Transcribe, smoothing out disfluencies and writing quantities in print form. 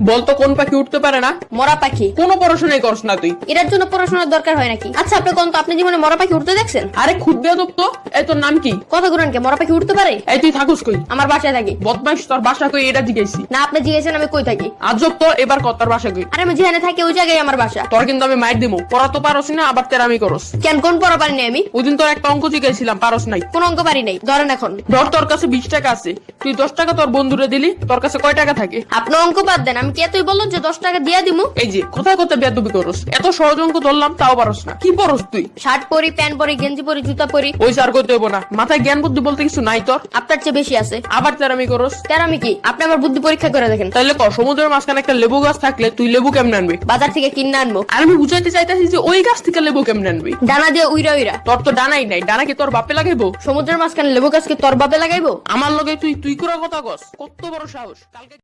বলতো কোন পাখি উঠতে পারে না? মরা পাখি। কোনো পড়াশোনাই করস না তুই। এটার জন্য পড়াশোনার দরকার হয় নাকি? আচ্ছা আপনি কোন তো আপনি জীবনে মরা পাখি উঠতে দেখছেন? আরে খুদ বেয়াদব তো। এই তোর নাম কি? কথা গুরান কে মরা পাখি উঠতে পারে? এই তুই থাকুস কই? আমার বাসায় থাকি। বদমাইশ, তোর বাসা কই এটা জিজ্ঞেসি। না আপনি জিজ্ঞেসেন আমি কই থাকি। আজব তো, এবার কত তোর বাসা কই? আরে আমি যেখানে থাকি ওই জায়গায় আমার বাসা। তোর কিন্তু আমি মাইর দিমু। পড়া তো পারস না, আবার তেরামি করস। কেন কোন পড়া পারি নাই আমি? ওদিন তোর একটা অঙ্ক জিজ্ঞাসিলাম, পারস নাই। কোন অঙ্ক পারি নাই? ধরেন এখন ধর তোর কাছে 20 টাকা আছে, তুই 10 টাকা তোর বন্ধুরে দিলি, তোর কাছে কয় টাকা থাকে? আপনি অঙ্ক বাদ দেন, আমি কি এতই বললো যে 10 টাকা দিয়া দিমু? এই যে কোথায় কোথায় বেয়াদবি করস, এত সহজ অঙ্ক ধরলাম তাও পারস না। কি পরস তুই? শার্ট পরি, প্যান্ট পরি, গেঞ্জি পরি, জুতা পরি। ওই স্যার কইতে হইব না, মাথায় জ্ঞান বুদ্ধি বলতে কিছু নাই তোর। আপনার চেয়ে বেশি আছে। আবার তেরামি করস। তার আমি কি? আপনি আমার বুদ্ধি পরীক্ষা করে দেখেন। তাহলে ক, সমুদ্রের মাঝখানে একটা লেবু গাছ থাকলে তুই লেবু কেমনে আনবি? বাজার থেকে কিনে আনবো। আর আমি বুঝাইতে চাইতেছি যে ওই গাছ থেকে লেবু কেমনে আনবি। ডানা দিয়ে উইরা উইরা। তোর তো ডানাই নাই, ডানা কি তোর বাপে লাগাইবো? সমুদ্রের মাঝখানে লেবু গাছকে তোর বাপে লাগাইবো? আমার লগে তুই তুই করে কথা কস, কত বড় সাহস। কালকে